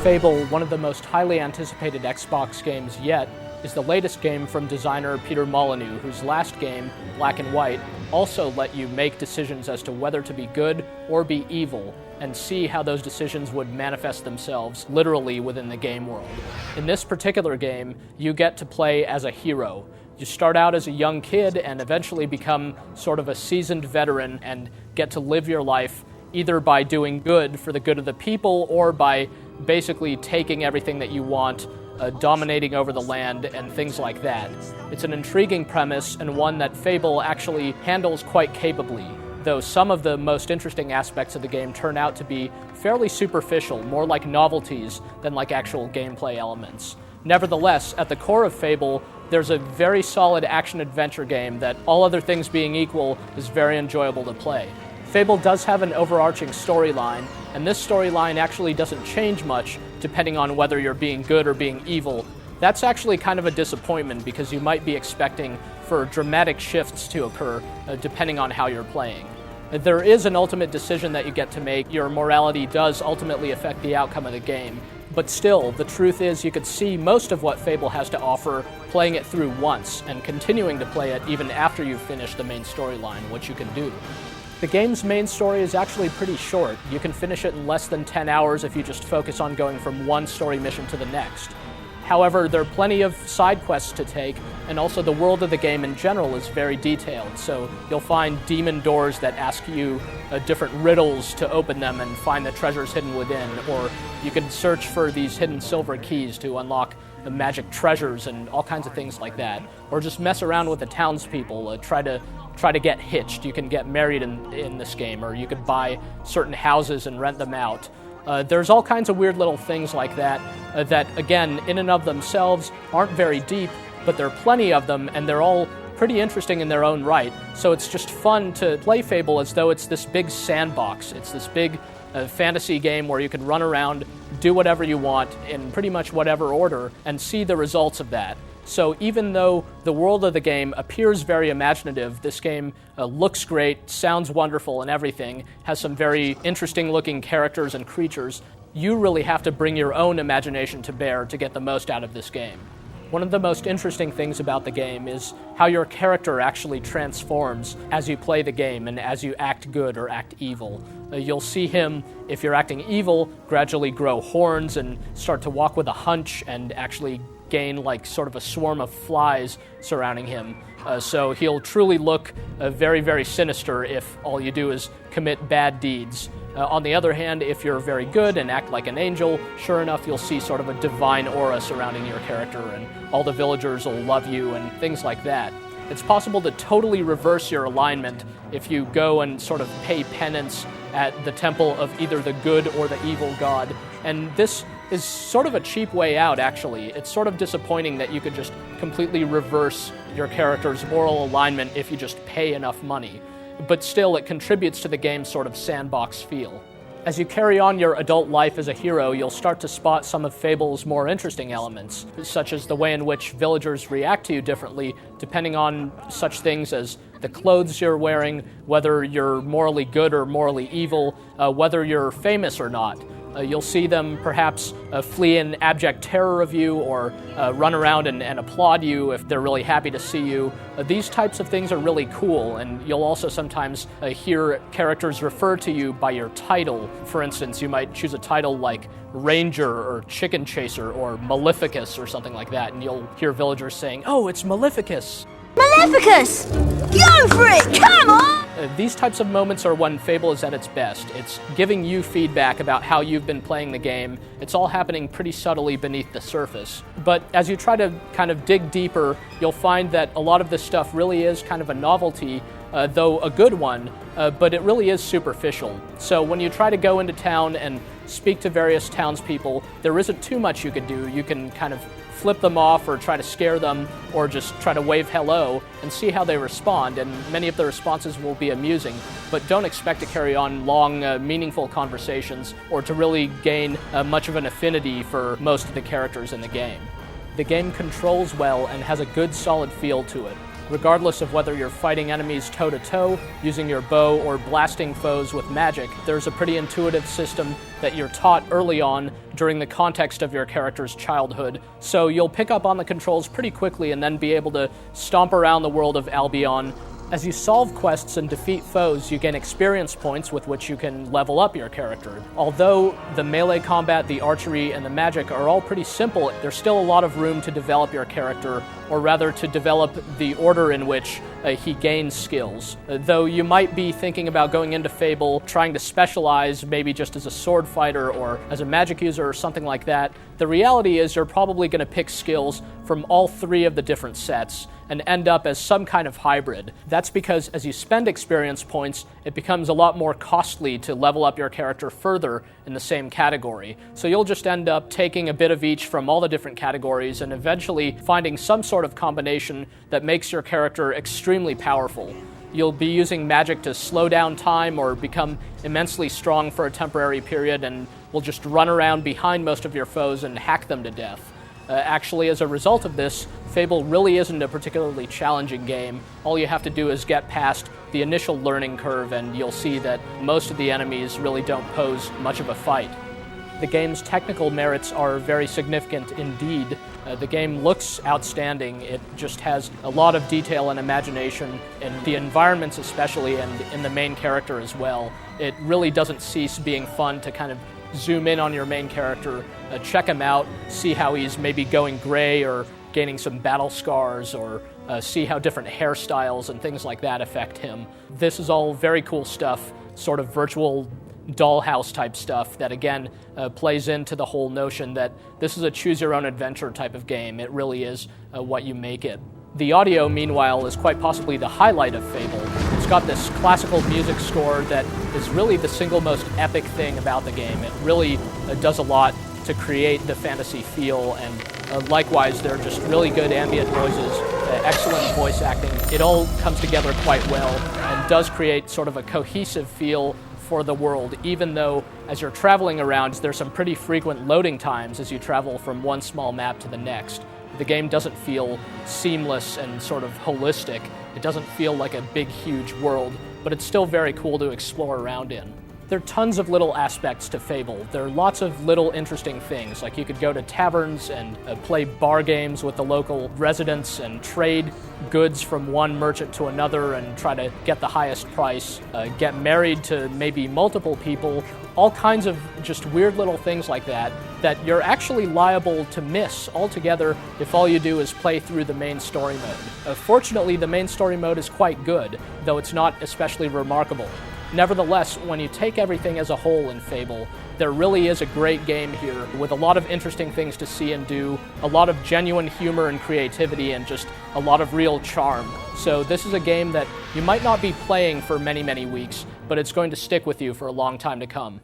Fable, one of the most highly anticipated Xbox games yet, is the latest game from designer Peter Molyneux, whose last game, Black and White, also let you make decisions as to whether to be good or be evil, and see how those decisions would manifest themselves literally within the game world. In this particular game, you get to play as a hero. You start out as a young kid and eventually become sort of a seasoned veteran and get to live your life either by doing good for the good of the people or by basically taking everything that you want, dominating over the land and things like that. It's an intriguing premise and one that Fable actually handles quite capably, though some of the most interesting aspects of the game turn out to be fairly superficial, more like novelties than like actual gameplay elements. Nevertheless, at the core of Fable, there's a very solid action-adventure game that, all other things being equal, is very enjoyable to play. Fable does have an overarching storyline, and this storyline actually doesn't change much depending on whether you're being good or being evil. That's actually kind of a disappointment because you might be expecting for dramatic shifts to occur depending on how you're playing. There is an ultimate decision that you get to make. Your morality does ultimately affect the outcome of the game. But still, the truth is you could see most of what Fable has to offer playing it through once and continuing to play it even after you've finished the main storyline, which you can do. The game's main story is actually pretty short. You can finish it in less than 10 hours if you just focus on going from one story mission to the next. However, there are plenty of side quests to take, and also the world of the game in general is very detailed, so you'll find demon doors that ask you different riddles to open them and find the treasures hidden within, or you can search for these hidden silver keys to unlock magic treasures and all kinds of things like that, or just mess around with the townspeople, try to get hitched. You can get married in this game, or you could buy certain houses and rent them out. There's all kinds of weird little things like that, that again, in and of themselves, aren't very deep, but there are plenty of them, and they're all pretty interesting in their own right. So it's just fun to play Fable as though it's this big sandbox. It's this big fantasy game where you can run around, do whatever you want in pretty much whatever order, and see the results of that. So even though the world of the game appears very imaginative, this game looks great, sounds wonderful and everything, has some very interesting looking characters and creatures, you really have to bring your own imagination to bear to get the most out of this game. One of the most interesting things about the game is how your character actually transforms as you play the game and as you act good or act evil. You'll see him, if you're acting evil, gradually grow horns and start to walk with a hunch and actually gain like sort of a swarm of flies surrounding him. So he'll truly look very, very sinister if all you do is commit bad deeds. On the other hand, if you're very good and act like an angel, sure enough, you'll see sort of a divine aura surrounding your character, and all the villagers will love you and things like that. It's possible to totally reverse your alignment if you go and sort of pay penance at the temple of either the good or the evil god. And this is sort of a cheap way out, actually. It's sort of disappointing that you could just completely reverse your character's moral alignment if you just pay enough money. But still, it contributes to the game's sort of sandbox feel. As you carry on your adult life as a hero, you'll start to spot some of Fable's more interesting elements, such as the way in which villagers react to you differently depending on such things as the clothes you're wearing, whether you're morally good or morally evil, whether you're famous or not. You'll see them perhaps flee in abject terror of you or run around and applaud you if they're really happy to see you. These types of things are really cool, and you'll also sometimes hear characters refer to you by your title. For instance, you might choose a title like Ranger or Chicken Chaser or Maleficus or something like that, and you'll hear villagers saying, "Oh, it's Maleficus!" Maleficus! Go for it! Come on! These types of moments are when Fable is at its best. It's giving you feedback about how you've been playing the game. It's all happening pretty subtly beneath the surface. But as you try to kind of dig deeper, you'll find that a lot of this stuff really is kind of a novelty, though a good one, but it really is superficial. So when you try to go into town and speak to various townspeople, there isn't too much you could do. You can kind of flip them off or try to scare them or just try to wave hello and see how they respond, and many of the responses will be amusing, but don't expect to carry on long, meaningful conversations or to really gain much of an affinity for most of the characters in the game. The game controls well and has a good solid feel to it. Regardless of whether you're fighting enemies toe-to-toe, using your bow, or blasting foes with magic, there's a pretty intuitive system that you're taught early on during the context of your character's childhood, so you'll pick up on the controls pretty quickly and then be able to stomp around the world of Albion. As you solve quests and defeat foes, you gain experience points with which you can level up your character. Although the melee combat, the archery, and the magic are all pretty simple, there's still a lot of room to develop your character, or rather to develop the order in which he gains skills. Though you might be thinking about going into Fable, trying to specialize maybe just as a sword fighter or as a magic user or something like that, the reality is you're probably going to pick skills from all three of the different sets and end up as some kind of hybrid. That's because as you spend experience points, it becomes a lot more costly to level up your character further in the same category. So you'll just end up taking a bit of each from all the different categories and eventually finding some sort of combination that makes your character extremely powerful. You'll be using magic to slow down time or become immensely strong for a temporary period and will just run around behind most of your foes and hack them to death. Actually, as a result of this, Fable really isn't a particularly challenging game. All you have to do is get past the initial learning curve and you'll see that most of the enemies really don't pose much of a fight. The game's technical merits are very significant indeed. The game looks outstanding. It just has a lot of detail and imagination in the environments especially and in the main character as well. It really doesn't cease being fun to kind of zoom in on your main character, check him out, see how he's maybe going gray or gaining some battle scars, or see how different hairstyles and things like that affect him. This is all very cool stuff, sort of virtual dollhouse type stuff that again plays into the whole notion that this is a choose-your-own-adventure type of game. It really is what you make it. The audio, meanwhile, is quite possibly the highlight of Fable. It's got this classical music score that is really the single most epic thing about the game. It really does a lot to create the fantasy feel, and likewise, there are just really good ambient noises, excellent voice acting. It all comes together quite well and does create sort of a cohesive feel for the world, even though as you're traveling around, there's some pretty frequent loading times as you travel from one small map to the next. The game doesn't feel seamless and sort of holistic. It doesn't feel like a big, huge world, but it's still very cool to explore around in. There are tons of little aspects to Fable. There are lots of little interesting things, like you could go to taverns and play bar games with the local residents and trade goods from one merchant to another and try to get the highest price, get married to maybe multiple people, all kinds of just weird little things like that you're actually liable to miss altogether if all you do is play through the main story mode. Fortunately, the main story mode is quite good, though it's not especially remarkable. Nevertheless, when you take everything as a whole in Fable, there really is a great game here with a lot of interesting things to see and do, a lot of genuine humor and creativity, and just a lot of real charm. So this is a game that you might not be playing for many, many weeks, but it's going to stick with you for a long time to come.